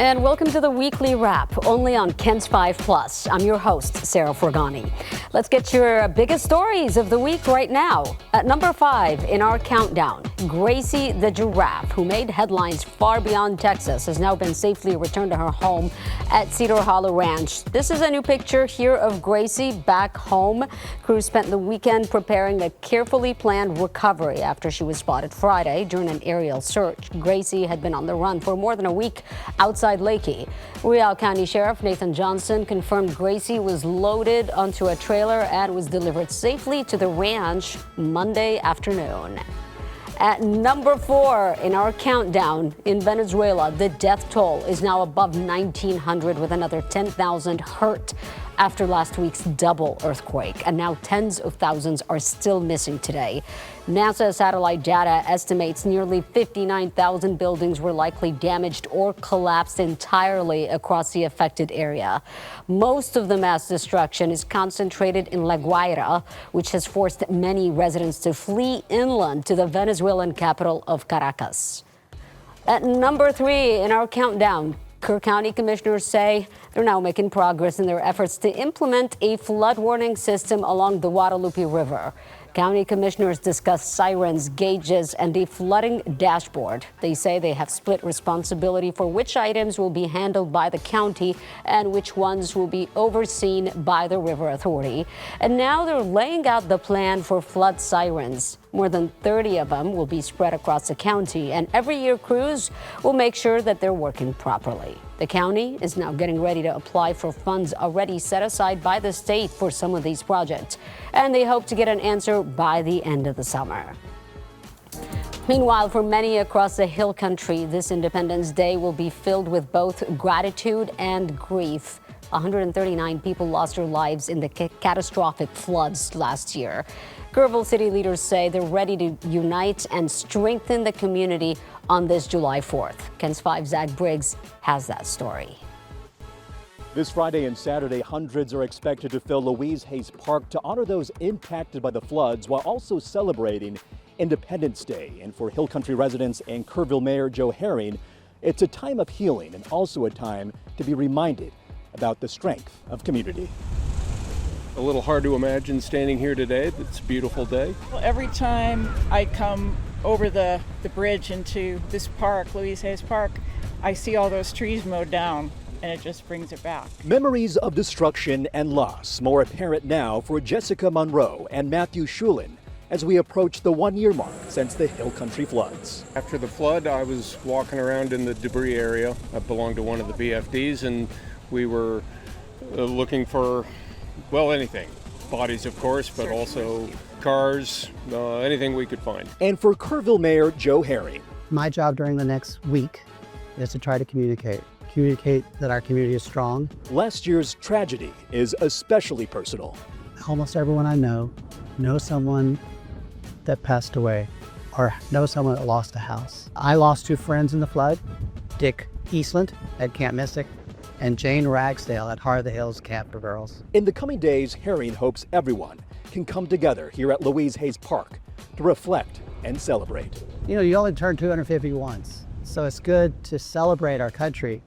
And welcome to the weekly wrap, only on Ken's 5 Plus. I'm your host, Sarah Forgani. Let's get your biggest stories of the week right now. At number 5 in our countdown, Gracie the giraffe, who made headlines far beyond Texas, has now been safely returned to her home at Cedar Hollow Ranch. This is a new picture here of Gracie back home. Crews spent the weekend preparing a carefully planned recovery after she was spotted Friday during an aerial search. Gracie had been on the run for more than a week outside Lakey. Real County Sheriff Nathan Johnson confirmed Gracie was loaded onto a trailer and was delivered safely to the ranch Monday afternoon. At number 4 in our countdown, in Venezuela, the death toll is now above 1,900 with another 10,000 hurt after last week's double earthquake. And now tens of thousands are still missing today. NASA satellite data estimates nearly 59,000 buildings were likely damaged or collapsed entirely across the affected area. Most of the mass destruction is concentrated in La Guaira, which has forced many residents to flee inland to the Venezuelan capital of Caracas. At number 3 in our countdown, Kerr County commissioners say they're now making progress in their efforts to implement a flood warning system along the Guadalupe River. County commissioners discuss sirens, gauges, and a flooding dashboard. They say they have split responsibility for which items will be handled by the county and which ones will be overseen by the River Authority. And now they're laying out the plan for flood sirens. More than 30 of them will be spread across the county, and every year crews will make sure that they're working properly. The county is now getting ready to apply for funds already set aside by the state for some of these projects, and they hope to get an answer by the end of the summer. Meanwhile, for many across the Hill Country, this Independence Day will be filled with both gratitude and grief. 139 people lost their lives in the catastrophic floods last year. Kerrville city leaders say they're ready to unite and strengthen the community on this July 4th. Ken's 5 Zach Briggs has that story. This Friday and Saturday, hundreds are expected to fill Louise Hayes Park to honor those impacted by the floods while also celebrating Independence Day. And for Hill Country residents and Kerrville Mayor Joe Herring, it's a time of healing and also a time to be reminded about the strength of community. A little hard to imagine standing here today. It's a beautiful day. Well, every time I come over the bridge into this park, Louise Hayes Park, I see all those trees mowed down, and it just brings it back. Memories of destruction and loss more apparent now for Jessica Monroe and Matthew Shulin as we approach the 1-year mark since the Hill Country floods. After the flood, I was walking around in the debris area. I belonged to one of the BFDs, and we were looking for, well, anything. Bodies, of course, but also cars, anything we could find. And for Kerrville Mayor Joe Herring, my job during the next week is to try to communicate that our community is strong. Last year's tragedy is especially personal. Almost everyone I know knows someone that passed away or knows someone that lost a house. I lost 2 friends in the flood, Dick Eastland at Camp Mystic and Jane Ragsdale at Heart of the Hills Camp for Girls. In the coming days, Herring hopes everyone can come together here at Louise Hayes Park to reflect and celebrate. You know, you only turn 250 once, so it's good to celebrate our country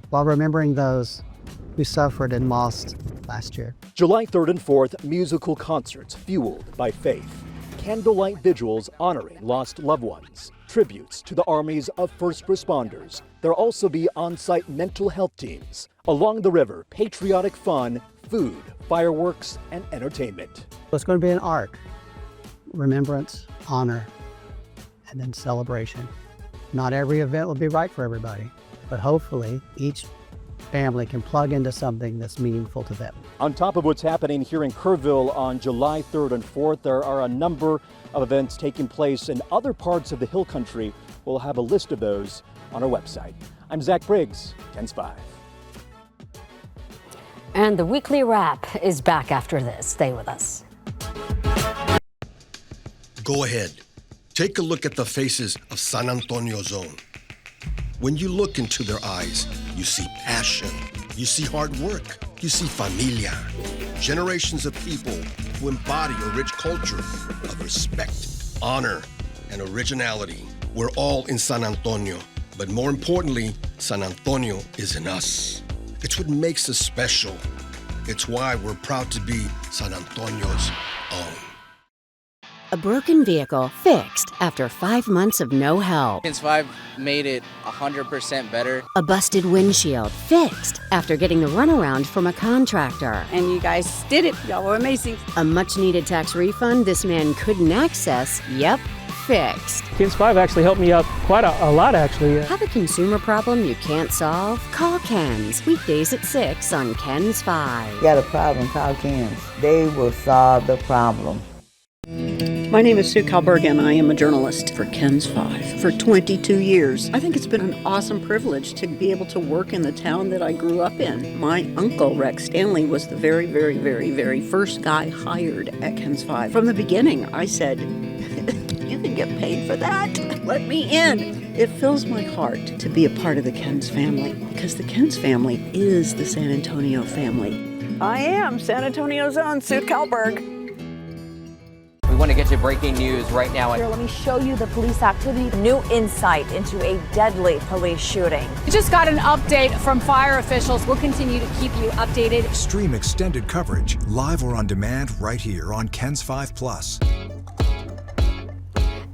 while remembering those who suffered and lost last year. July 3rd and 4th, musical concerts fueled by faith. Candlelight vigils honoring lost loved ones. Tributes to the armies of first responders. There'll also be on-site mental health teams. Along the river, patriotic fun, food, fireworks, and entertainment. It's going to be an arc. Remembrance, honor, and then celebration. Not every event will be right for everybody, but hopefully each family can plug into something that's meaningful to them. On top of what's happening here in Kerrville on July 3rd and 4th, there are a number of events taking place in other parts of the Hill Country. We'll have a list of those on our website. I'm Zach Briggs, Ken's 5. And the weekly wrap is back after this. Stay with us. Go ahead. Take a look at the faces of San Antonio Zone. When you look into their eyes, you see passion, you see hard work, you see familia. Generations of people who embody a rich culture of respect, honor, and originality. We're all in San Antonio, But more importantly, San Antonio is in us. It's what makes us special. It's why we're proud to be San Antonio's own. A broken vehicle fixed after 5 months of no help. Kens 5 made it 100% better. A busted windshield fixed after getting the runaround from a contractor. And you guys did it. Y'all were amazing. A much-needed tax refund this man couldn't access. Yep, fixed. Kens 5 actually helped me out quite a lot, actually. Have a consumer problem you can't solve? Call Kens. Weekdays at 6 on Kens 5. Got a problem, call Kens. They will solve the problem. My name is Sue Kalberg, and I am a journalist for Kens 5 for 22 years. I think it's been an awesome privilege to be able to work in the town that I grew up in. My uncle, Rex Stanley, was the very, very, very, very first guy hired at Kens 5. From the beginning, I said, you can get paid for that. Let me in. It fills my heart to be a part of the Kens family, because the Kens family is the San Antonio family. I am San Antonio's own Sue Kalberg. We want to get you breaking news right now. Here, let me show you the police activity. New insight into a deadly police shooting. We just got an update from fire officials. We'll continue to keep you updated. Stream extended coverage, live or on demand, right here on Kens 5 Plus.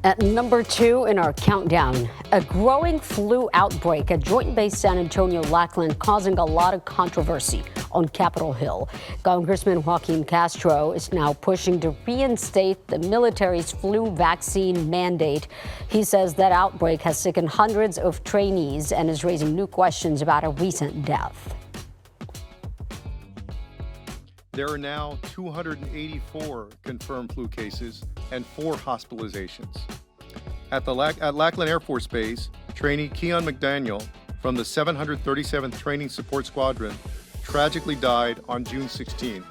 At number 2 in our countdown, a growing flu outbreak at Joint Base San Antonio Lackland causing a lot of controversy on Capitol Hill. Congressman Joaquin Castro is now pushing to reinstate the military's flu vaccine mandate. He says that outbreak has sickened hundreds of trainees and is raising new questions about a recent death. There are now 284 confirmed flu cases and 4 hospitalizations. At Lackland Air Force Base, trainee Keon McDaniel from the 737th Training Support Squadron tragically died on June 16.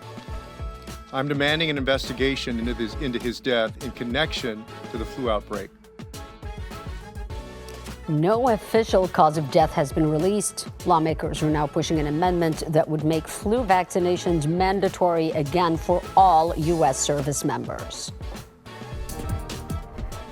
I'm demanding an investigation into his death in connection to the flu outbreak. No official cause of death has been released. Lawmakers are now pushing an amendment that would make flu vaccinations mandatory again for all U.S. service members.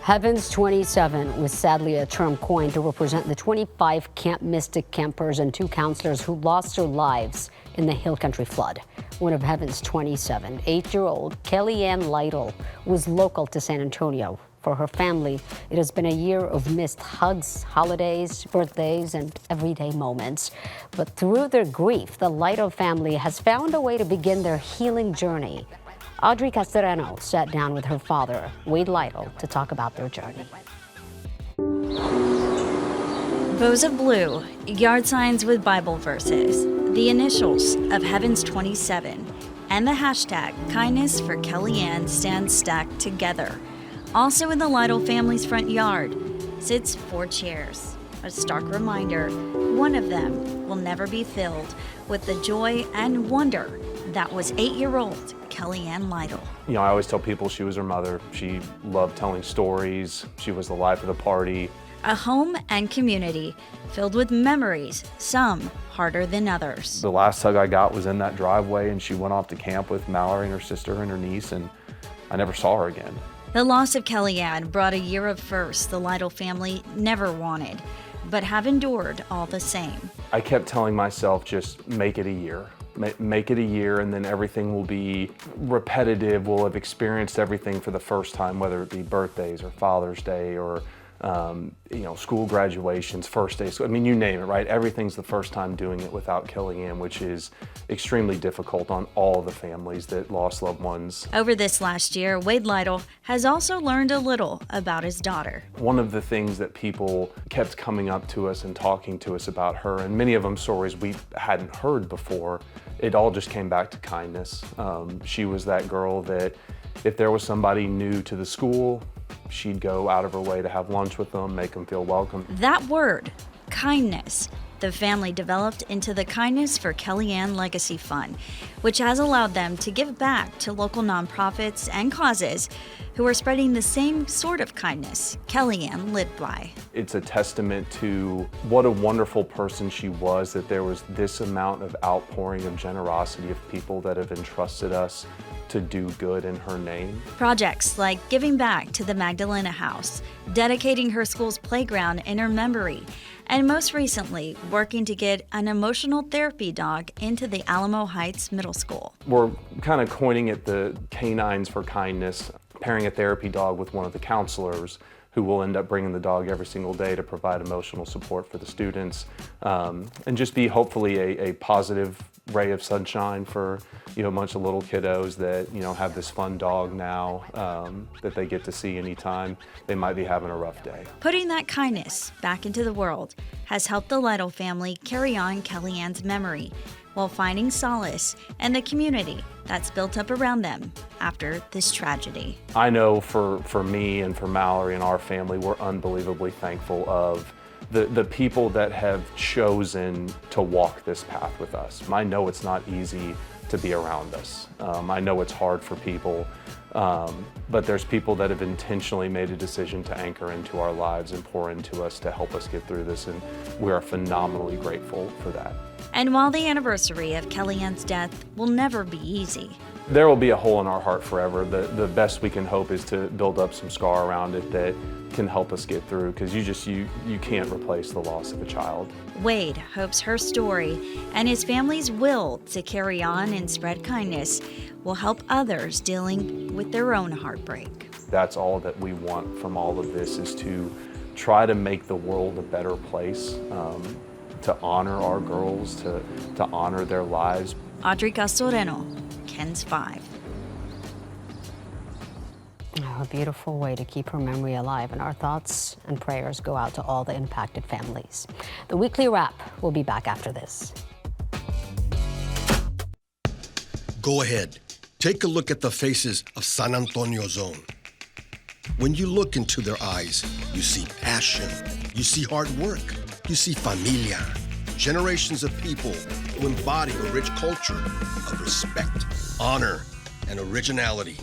Heavens 27 was sadly a term coined to represent the 25 Camp Mystic campers and 2 counselors who lost their lives in the Hill Country flood. One of Heaven's 27, 8-year-old Kellyanne Lytle, was local to San Antonio. For her family, it has been a year of missed hugs, holidays, birthdays, and everyday moments. But through their grief, the Lytle family has found a way to begin their healing journey. Audrey Castellano sat down with her father, Wade Lytle, to talk about their journey. Bows of blue, yard signs with Bible verses, the initials of Heaven's 27, and the hashtag Kindness for Kellyanne stand stacked together. Also in the Lytle family's front yard sits 4 chairs. A stark reminder, one of them will never be filled with the joy and wonder that was 8-year-old Kellyanne Lytle. You know, I always tell people she was her mother. She loved telling stories. She was the life of the party. A home and community filled with memories, some harder than others. The last hug I got was in that driveway, and she went off to camp with Mallory and her sister and her niece, and I never saw her again. The loss of Kellyanne brought a year of firsts the Lytle family never wanted, but have endured all the same. I kept telling myself, just make it a year. Make it a year, and then everything will be repetitive. We'll have experienced everything for the first time, whether it be birthdays or Father's Day or school graduations, first day. I mean, you name it, right? Everything's the first time doing it without Kellyanne, which is extremely difficult on all the families that lost loved ones. Over this last year, Wade Lytle has also learned a little about his daughter. One of the things that people kept coming up to us and talking to us about her, and many of them stories we hadn't heard before, it all just came back to kindness. She was that girl that if there was somebody new to the school, she'd go out of her way to have lunch with them, make them feel welcome. That word, kindness, the family developed into the Kindness for Kellyanne Legacy Fund, which has allowed them to give back to local nonprofits and causes who are spreading the same sort of kindness Kellyanne lived by. It's a testament to what a wonderful person she was, that there was this amount of outpouring of generosity of people that have entrusted us to do good in her name. Projects like giving back to the Magdalena House, dedicating her school's playground in her memory, and most recently, working to get an emotional therapy dog into the Alamo Heights Middle School. We're kind of coining it the Canines for Kindness, pairing a therapy dog with one of the counselors who will end up bringing the dog every single day to provide emotional support for the students, and just be hopefully a positive ray of sunshine for a bunch of little kiddos that have this fun dog now that they get to see anytime they might be having a rough day. Putting that kindness back into the world has helped the Lytle family carry on Kellyanne's memory while finding solace in the community that's built up around them after this tragedy. I know for me and for Mallory and our family, we're unbelievably thankful of the people that have chosen to walk this path with us. I know it's not easy to be around us. I know it's hard for people, but there's people that have intentionally made a decision to anchor into our lives and pour into us to help us get through this, and we are phenomenally grateful for that. And while the anniversary of Kellyanne's death will never be easy, there will be a hole in our heart forever. The best we can hope is to build up some scar around it that can help us get through, because you can't replace the loss of a child. Wade hopes her story and his family's will to carry on and spread kindness will help others dealing with their own heartbreak. That's all that we want from all of this, is to try to make the world a better place, to honor our girls, to honor their lives. Audrey Castoreno, KENS 5. Oh, a beautiful way to keep her memory alive, and our thoughts and prayers go out to all the impacted families. The weekly wrap will be back after this. Go ahead. Take a look at the faces of San Antonio Zone. When you look into their eyes, you see passion, you see hard work, you see familia. Generations of people who embody a rich culture of respect, honor, and originality.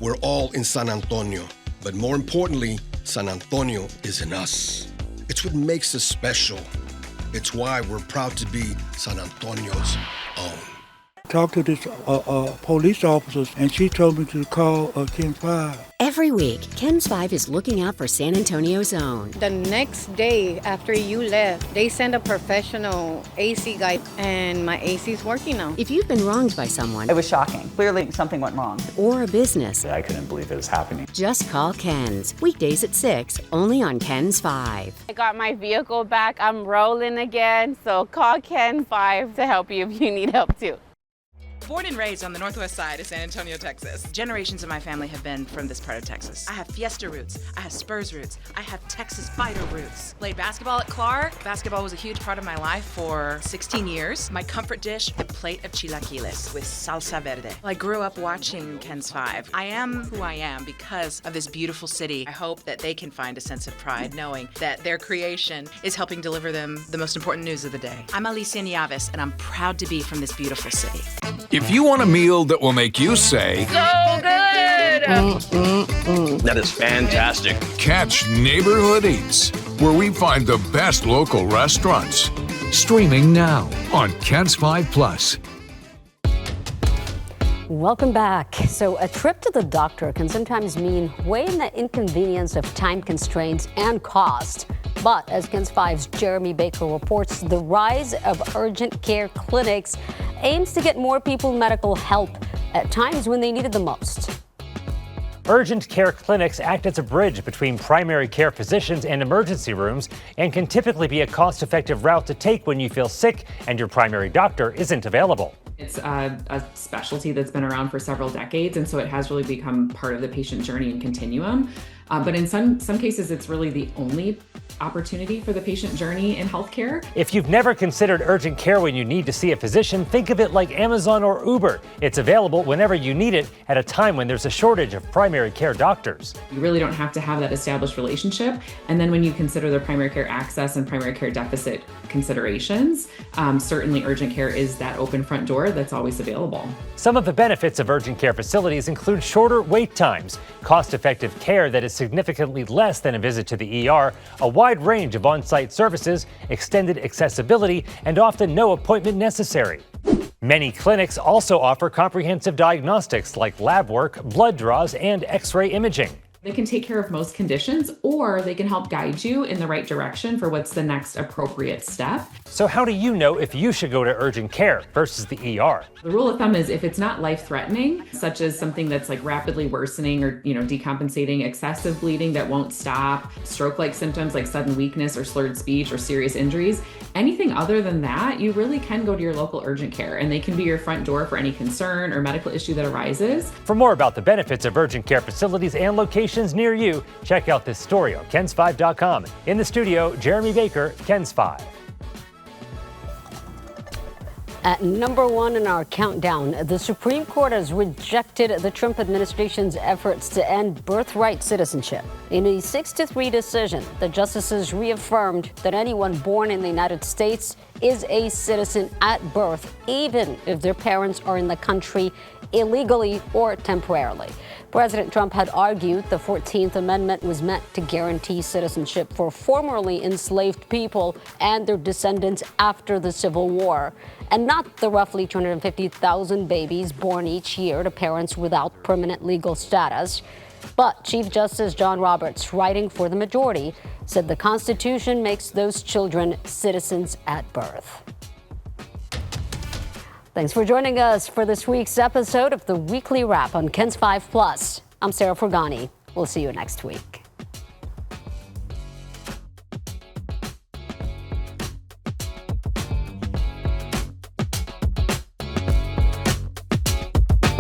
We're all in San Antonio, but more importantly, San Antonio is in us. It's what makes us special. It's why we're proud to be San Antonio's own. Talked to this police officer, and she told me to call KENS 5. Every week, KENS 5 is looking out for San Antonio's own. The next day after you left, they sent a professional AC guy, and my AC's working now. If you've been wronged by someone, It was shocking. Clearly something went wrong. or a business, I couldn't believe it was happening. just call KENS. Weekdays at 6, only on KENS 5. I got my vehicle back. I'm rolling again. So call KENS 5 to help you if you need help too. Born and raised on the northwest side of San Antonio, Texas. Generations of my family have been from this part of Texas. I have Fiesta roots, I have Spurs roots, I have Texas Fighter roots. Played basketball at Clark. Basketball was a huge part of my life for 16 years. My comfort dish, a plate of chilaquiles with salsa verde. I grew up watching KENS 5. I am who I am because of this beautiful city. I hope that they can find a sense of pride knowing that their creation is helping deliver them the most important news of the day. I'm Alicia Nieves, and I'm proud to be from this beautiful city. If you want a meal that will make you say, So good! That is fantastic. catch Neighborhood Eats, where we find the best local restaurants. Streaming now on KENS 5 Plus. Welcome back. So a trip to the doctor can sometimes mean weighing the inconvenience of time constraints and cost. But as KENS 5's Jeremy Baker reports, the rise of urgent care clinics aims to get more people medical help at times when they need it the most. Urgent care clinics act as a bridge between primary care physicians and emergency rooms and can typically be a cost-effective route to take when you feel sick and your primary doctor isn't available. It's a specialty that's been around for several decades, and so it has really become part of the patient journey and continuum. But in some cases, it's really the only opportunity for the patient journey in healthcare. If you've never considered urgent care when you need to see a physician, think of it like Amazon or Uber. It's available whenever you need it at a time when there's a shortage of primary care doctors. You really don't have to have that established relationship. And then when you consider the primary care access and primary care deficit considerations, certainly urgent care is that open front door that's always available. Some of the benefits of urgent care facilities include shorter wait times, cost-effective care that is significantly less than a visit to the ER, a wide range of on-site services, extended accessibility, and often no appointment necessary. Many clinics also offer comprehensive diagnostics like lab work, blood draws, and X-ray imaging. They can take care of most conditions, or they can help guide you in the right direction for what's the next appropriate step. So how do you know if you should go to urgent care versus the ER? The rule of thumb is if it's not life-threatening, such as something that's like rapidly worsening or, decompensating, excessive bleeding that won't stop, stroke-like symptoms like sudden weakness or slurred speech or serious injuries, anything other than that, you really can go to your local urgent care, and they can be your front door for any concern or medical issue that arises. For more about the benefits of urgent care facilities and locations near you, check out this story on KENS5.com. In the studio, Jeremy Baker, KENS 5. At number 1 in our countdown, the Supreme Court has rejected the Trump administration's efforts to end birthright citizenship. In a 6-3 decision, the justices reaffirmed that anyone born in the United States is a citizen at birth, even if their parents are in the country illegally or temporarily. President Trump had argued the 14th Amendment was meant to guarantee citizenship for formerly enslaved people and their descendants after the Civil War, and not the roughly 250,000 babies born each year to parents without permanent legal status. But Chief Justice John Roberts, writing for the majority, said the Constitution makes those children citizens at birth. Thanks for joining us for this week's episode of the Weekly Wrap on KENS 5 Plus. I'm Sarah Forgani. We'll see you next week.